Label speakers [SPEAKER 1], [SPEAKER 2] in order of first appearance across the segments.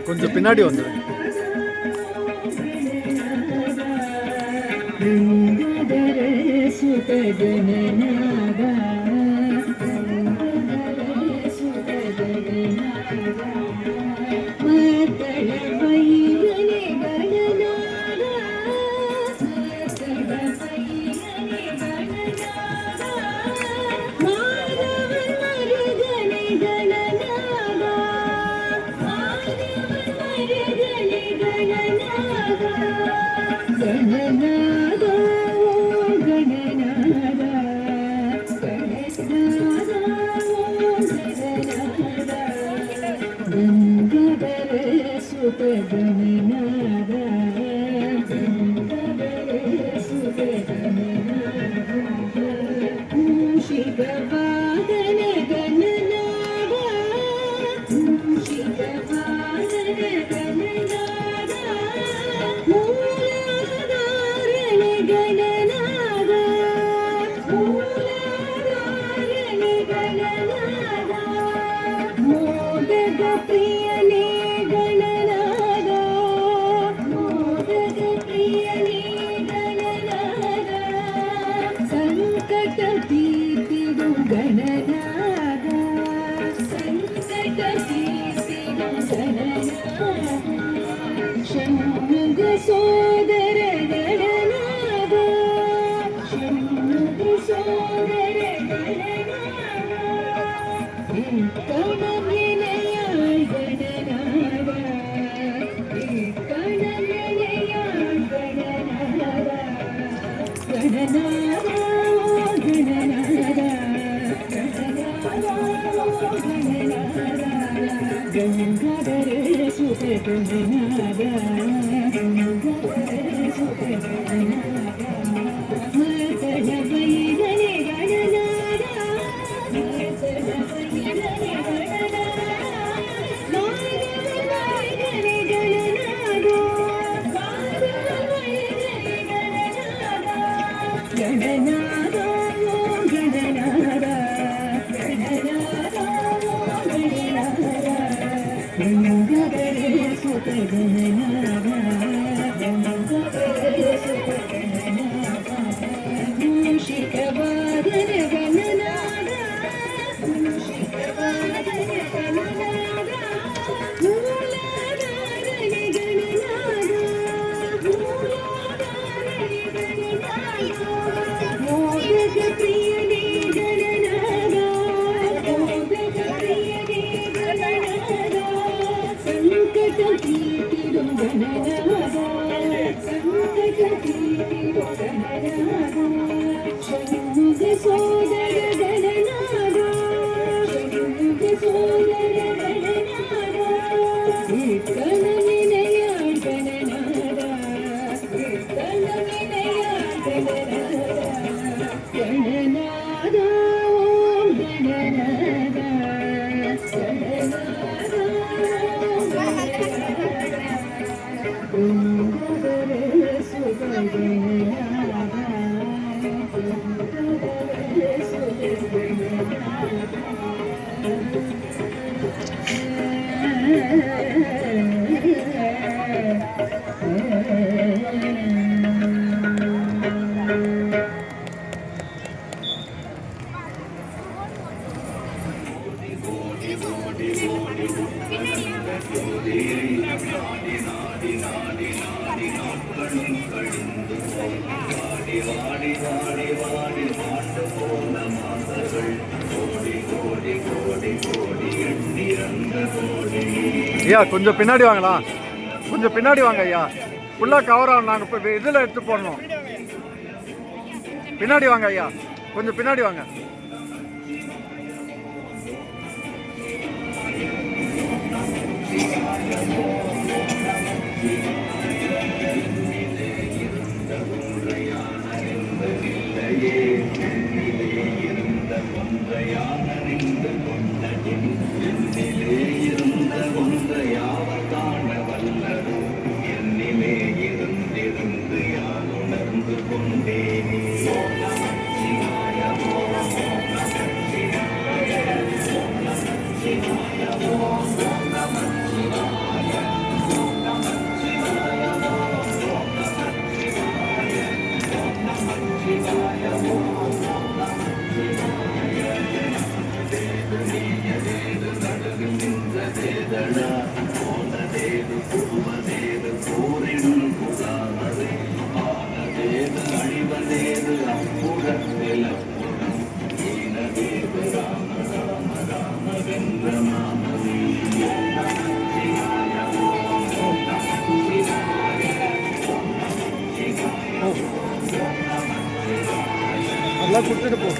[SPEAKER 1] கொஞ்சம் பின்னாடி வந்துடும்.
[SPEAKER 2] प्रियने गणनादा मोदक प्रियने गणनादा संकट तीर्तिडु गणनादा संकट तीर्तिडु गणनादा षण्मुख सोदर गणनादा षण्मुख सोदर गणनादा கணவினையாள் கணநாதா கணவினையாள் கணநாதா கணநாதா கணநாதா கணநாதா கங்காதர சுத கணநாதா கங்காதர சுத கணநாதா மதன வைதனே கணநாதா மதன வைதனே गणनादा गणनादा गणनादा गणनादा गंगाधर सुत गणनादा गंगाधर सुत गणनादा मूषिकवादन गणनादा मूषिकवादन गणनादा मूलाधारण गणनादा मूलाधारण गणनादा मोदक प्रियने गणनादा मोदक प्रियने गणनादा संकट तीर्तिडु गणनादा संकट तीर्तिडु गणनादा षण्मुख सोदर गणनादा षण्मुख सोदर गणनादा कणविनयाळ गणनादा कणविनयाळ गणनादा गणनादा ओम गणनादा गणनादा गंगाधर सुत गणनादा गंगाधर सुत
[SPEAKER 1] ஐயா கொஞ்சம் பின்னாடி வாங்களா, கொஞ்சம் பின்னாடி வாங்க ஐயா. ஃபுல்லாக கவர் ஆகும். நாங்கள் இப்போ இதில் எடுத்து போடணும். பின்னாடி வாங்க ஐயா, கொஞ்சம் பின்னாடி வாங்க. அதெல்லாம் கொடுத்துட்டு போ.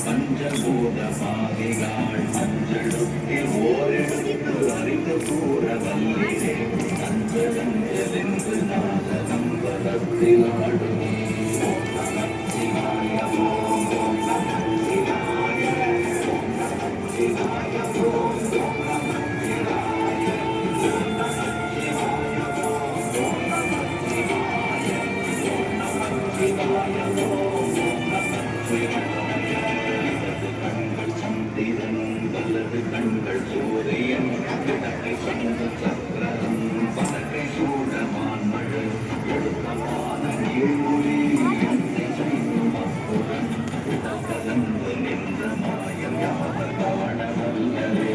[SPEAKER 3] பஞ்சபூத பாவிகாள் அஞ்செழுத்தில் ஓரெழுத்து அறிந்து கூற வல்லிரே அஞ்சலஞ்சலென்று நாத நம்பலத்தில் ஆடுமே. ஓம் நம சிவாய ஓம் நம சிவாய ஓம் நம சிவாய ஓம் நம சிவாய இடது கண்கள் சூரியன் இடத்தை கண்டு சக்கரம் பதக்கை சூடமான் மழு எழுத்தமான நீழ்மொழி என்னை செய்யும் அப்புறம் கலந்து நின்ற மாயம் யாத காண வல்லரே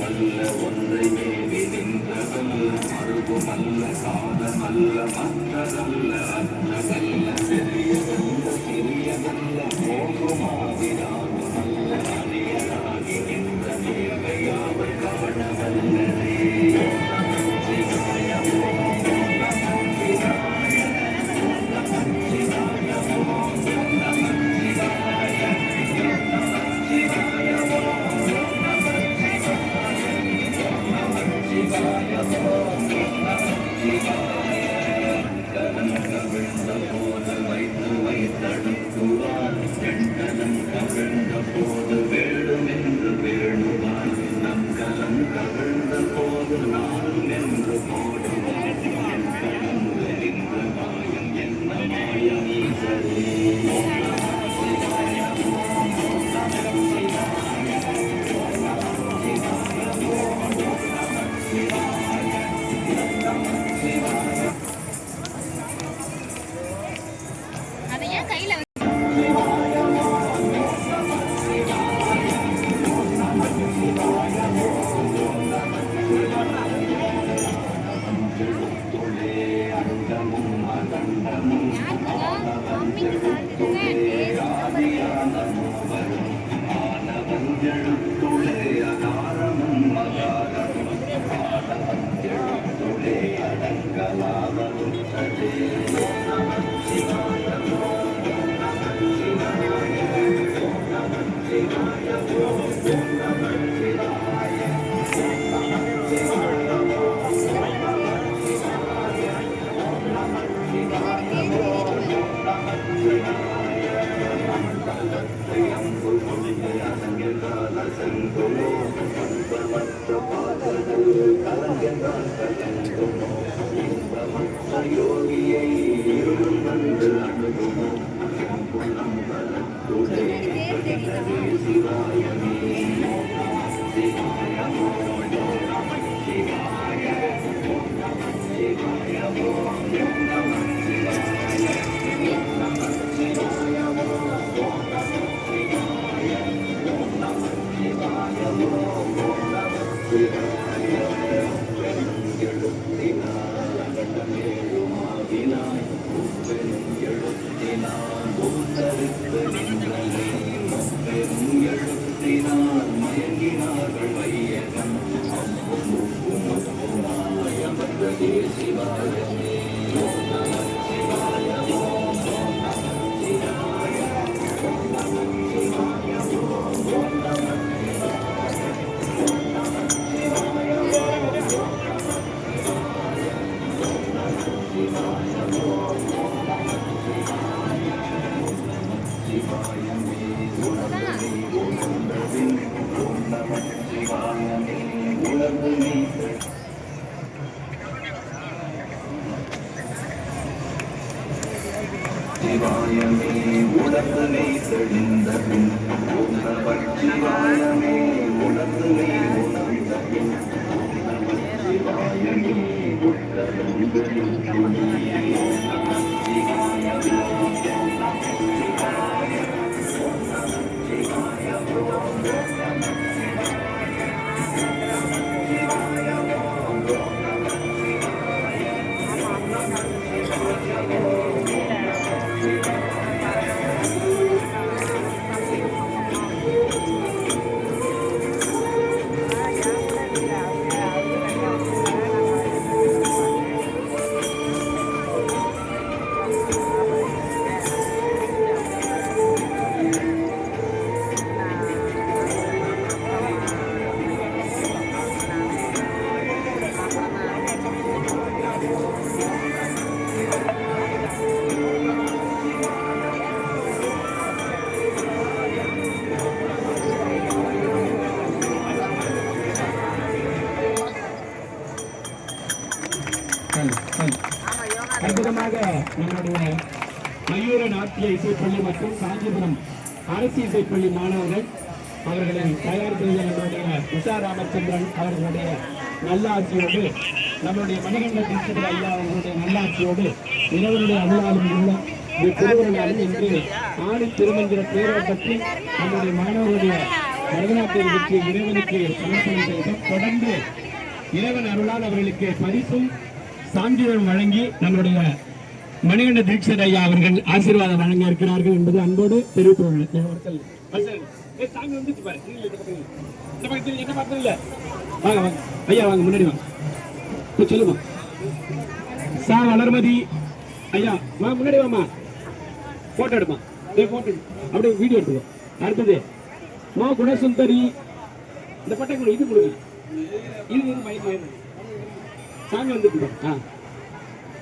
[SPEAKER 3] அல்ல ஒன்றை மேவி நின்றதல் மறுபுமல்ல காலமல்ல மற்றதல்ல அற்றதல்ல பெரியதல்ல சிறியதல்ல போகுமாவினாகுமல்ல அரியராகி நின்ற தேவையாவை காண வல்லரே போது வேண்டுமென்று வேண்டுவான் நம் கலம் கவிழ்ந்த போது நானும் என்று போடுவான் என் கலந்து நின்ற மாயம் என்ன மாயம் ஈசரே ஆனவஞ்செழுத்துளே அகாரமும் மகாரமும் ஆனவஞ்செழுத்துளே அடங்கலாவருத்ததே யோகியை இருளும் வந்து அணுகுமோ புலம் பலத்துடே சிவாயமே சிவாயமோ சிவாய சிவாயமோ நம சிவாய நம சிவாயமோ எழுத்தினால் மயங்கினார்கள் வையகம் சிவாயமே சிவாயமே உலகமே தெளிந்த பின் உணவர் சிவாயமே உலகமே உணர்ந்த பின் உணவர் சிவாயமே உலகங்களில் துணியே சிவாயமே
[SPEAKER 4] நம்முடைய மயூர நாட்டிய இசைப்பள்ளி மற்றும் காஞ்சிபுரம் அரசு இசைப்பள்ளி மாணவர்கள் அவர்களை தயார் செய்த நம்முடைய உஷா ராமச்சந்திரன் அவர்களுடைய நல்லாட்சியோடு நம்முடைய மணிகண்ட தீட்சிதர் ஐயா அவர்களுடைய நல்லாட்சியோடு இறைவனுடைய அருளாலும் உள்ள திருவிழாவில் இன்று ஆடி திருமந்திர பேரோட்டத்தில் நம்முடைய மாணவர்களுடைய பரதநாட்டிய நிகழ்ச்சி இறைவனுக்கு சமர்ப்பணம் செய்து தொடர்ந்து இறைவன் அருளால் அவர்களுக்கு பரிசும் சான்றிதழ் வழங்கி நம்முடைய மணிகண்ட தீட்சிதர் ஐயா அவர்கள் ஆசீர்வாதம் வழங்க இருக்கிறார்கள் என்பது அன்போடு தெரிவித்துள்ளனர். ஐயா வாங்க முன்னாடி வாங்க சொல்லுமா சா வளர்மதி ஐயா வாங்க முன்னாடி வாமா போட்டோ எடுமா போட்டோ அப்படியே வீடியோ எடுத்துக்கோ. அடுத்தது மா குணசுந்தரி இந்த பட்டை கூட இது கொடுங்க இது மயக்க சாமி வந்துட்டு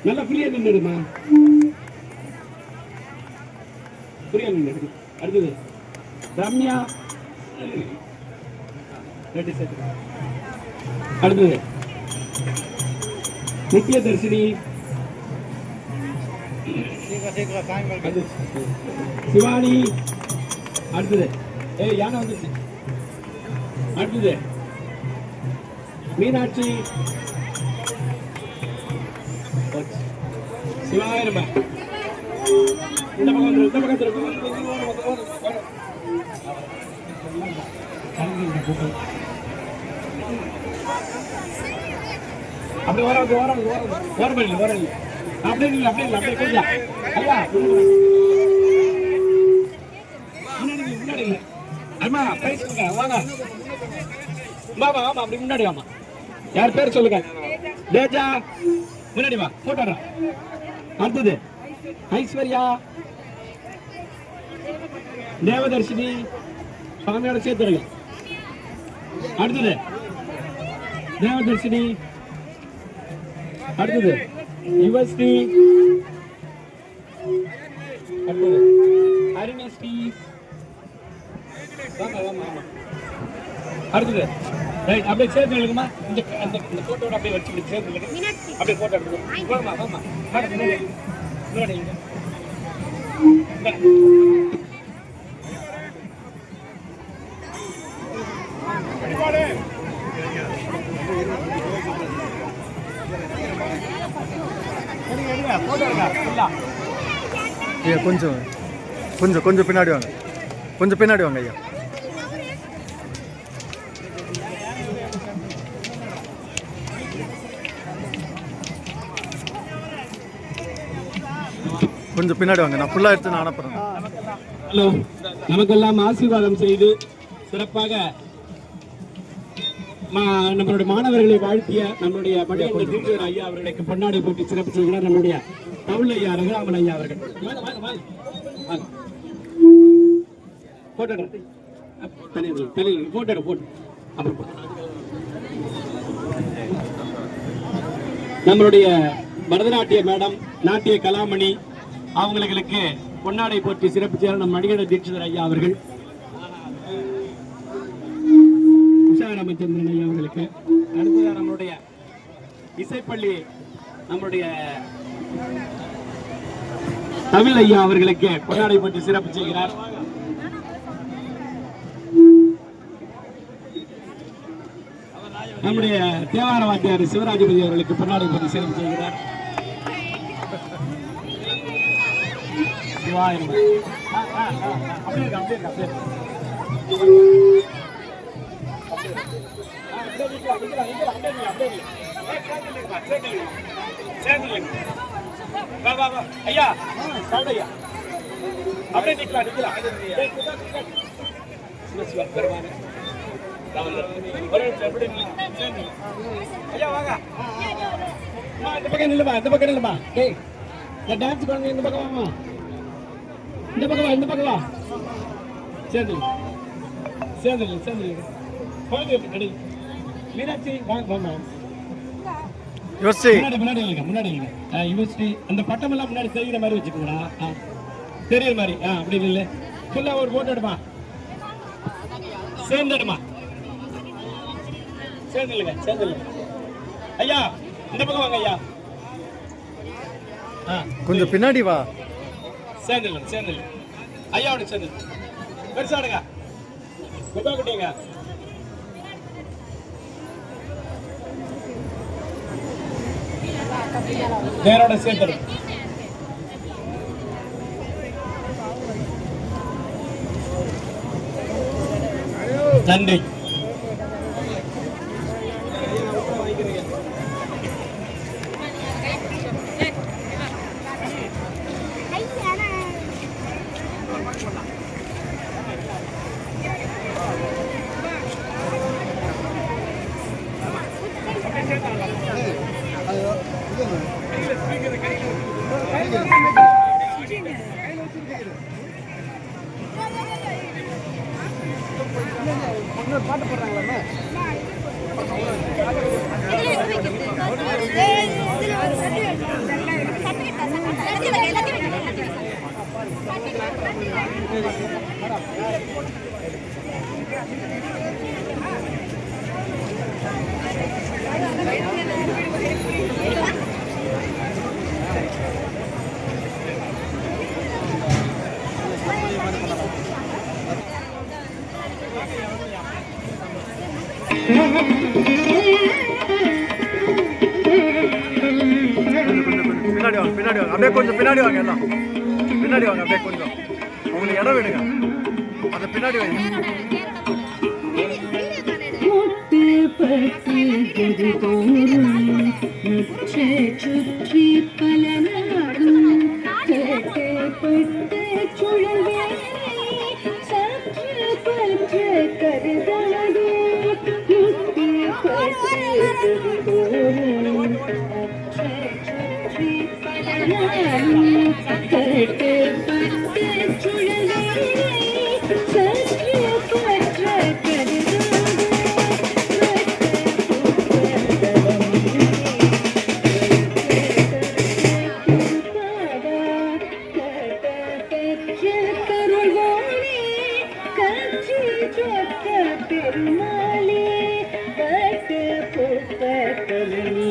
[SPEAKER 4] நல்லா ஃப்ரீயா நின்றுடுமா ஃப்ரீயா நின்று. அடுத்தது ரம்யா அடுத்தது நித்ய தர்ஷினி சிவானி அடுத்தது யானை வந்துருச்சு. அடுத்தது மீனாட்சி சிவாயிரமா இந்த பக்கம் வந்து இந்த பக்கத்துல அப்படி வர அப்படியே இல்லை அப்படியே கொஞ்சம் ஐயா முன்னாடி அம்மா பேசுங்க வாங்க வாமா வாமா அப்படி முன்னாடி வாமா. யார் பேர் சொல்லுங்க. தேஜா முன்னாடி வா போட்டோ. அடுத்தது ஐஸ்வர்யா தேவதர்ஷினி சுவாமியோட சேர்த்துருங்க. அடுத்தது தேவதர்ஷினி அடுத்தது யுவஸ்ரீ அடுத்தது அருணஸ்ரீ அடுத்தது ரைட் அப்படியே சேர்த்து எழுதுமா. இந்த போட்டோட அப்படியே வச்சு சேர்த்து அப்படியே போட்டோ எடுத்துக்கோ. வாமா வாமா முன்னாடி
[SPEAKER 1] ஐயா கொஞ்சம் கொஞ்சம் கொஞ்சம் பின்னாடி வாங்க, கொஞ்சம் பின்னாடி வாங்க ஐயா. கொஞ்சம் பின்னாடி வாங்க, நான் ஃபுல்லாக எடுத்து நான் அனுப்புகிறேன்.
[SPEAKER 4] ஹலோ, நமக்கெல்லாம் ஆசீர்வாதம் செய்து சிறப்பாக நம்மளுடைய மாணவர்களை வாழ்த்திய நம்மளுடைய மணிகண்ட தீட்சிதர் ஐயா அவர்களுக்கு பொன்னாடை போட்டி சிறப்பு செய்கிறார் நம்முடைய தமிழ் ஐயா ரகுராமன் ஐயா அவர்கள். நம்மளுடைய பரதநாட்டிய மேடம் நாட்டிய கலாமணி அவங்களுக்கு பொன்னாடை போட்டி சிறப்பு செய்கிறார் நம் மணிகண்ட தீட்சிதர் ஐயா அவர்கள். உஷா ராமச்சந்திரன் ஐயா அவர்களுக்கு. அடுத்ததாக நம்மளுடைய இசைப்பள்ளி நம்மளுடைய தமிழ் ஐயா அவர்களுக்கு பொன்னாடை போட்டி சிறப்பு செய்கிறார். நம்முடைய தேவார வாத்தியார் சிவராஜபதி அவர்களுக்கு பொன்னாடை போட்டி சிறப்பு செய்கிறார். ஐயா அப்படியே நிக்கலாம் ஐயா வாங்க இந்த பக்கம் நில்லுமா, இந்த பக்கம் நில்லுமா. டான்ஸ் பண்ணுங்க, இந்த பக்கம் வாமா, இந்த பக்கம் வா, இந்த பக்கம் வா. சேர்ந்து சேர்ந்து சேர்ந்து குழந்தை மீனாட்சி வாங்க வாங்க முன்னாடி முன்னாடி யூனிவர்சிட்டி அந்த பட்டம் எல்லாம் முன்னாடி தெரிகிற மாதிரி வச்சுக்கோங்களா, தெரியுற மாதிரி. அப்படி இல்லை ஃபுல்லா ஒரு போட்டோ எடுமா, சேர்ந்துடுமா, சேர்ந்துல்லுங்க சேர்ந்துல்லுங்க. ஐயா இந்த பக்கம் வாங்க ஐயா,
[SPEAKER 1] கொஞ்சம் பின்னாடி வா.
[SPEAKER 4] சேர்ந்து ஐயாவோட சேர்ந்து பெருசாடுங்க குப்பா குட்டிங்க நேரோட சேர்த்து நன்றி.
[SPEAKER 1] பாட்டு போடுறாங்களா? பின்னாடி வாங்க, பின்னாடி வாங்க, அப்படியே கொஞ்சம் பின்னாடி வாங்க, எல்லாம் பின்னாடி வாங்க, அப்படியே கொஞ்சம் உங்களுக்கு இடம் விடுங்க, அதை பின்னாடி வாங்க.
[SPEAKER 2] சுற்றி பல நாடும் கட்டப்பட்ட சுழலே சற்று பற்ற கருதாதோ முட்டி பற்று சுற்றி பல நாடும் கட்டப்பட்ட சுழலே சற்று பற்ற கருதாதோ பெருமாளே பட்டு புத்தகலே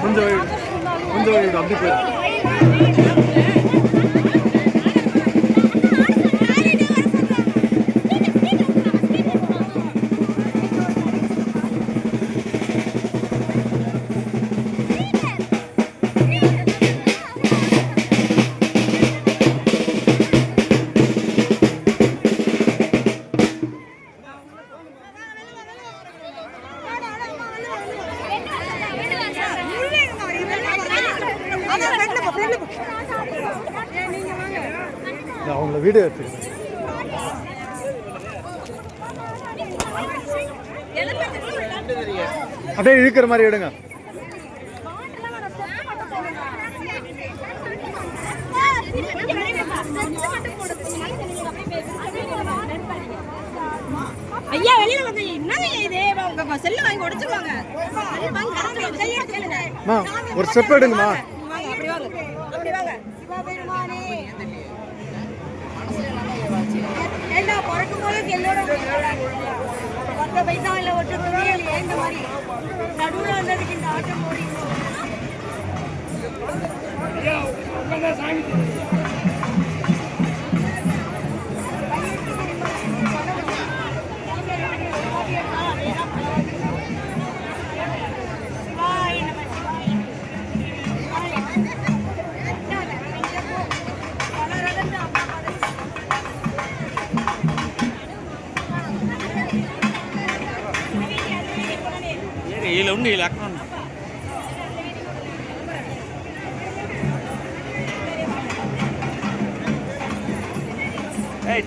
[SPEAKER 1] கொஞ்சம் அப்படி போய் அவங்கள வீடியோ எடுத்துக்கிறேன். அப்படியே இழுக்கிற மாதிரி எடுங்க.
[SPEAKER 5] ஐயா வெளியில வந்து என்னங்க இது உங்க செல்ல வாங்கி உடைச்சிருவாங்க.
[SPEAKER 1] ஒரு ஸ்டெப் எடுங்கம்மா.
[SPEAKER 5] அப்படி வாங்க அப்படி வாங்க. சிவபெருமானே ஏண்டா பிறக்கும் போது எல்லோட 10 பைசா இல்ல ஒட்டு துணியல் ஏந்த மாதிரி நடுவுல வந்ததுக்கு இந்த ஆட்டம் ஓடி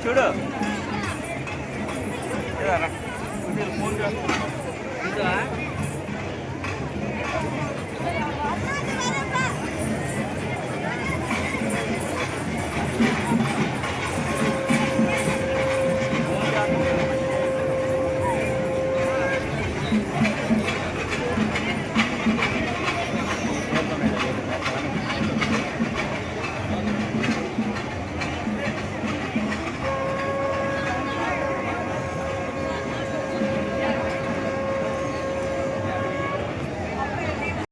[SPEAKER 6] చూడు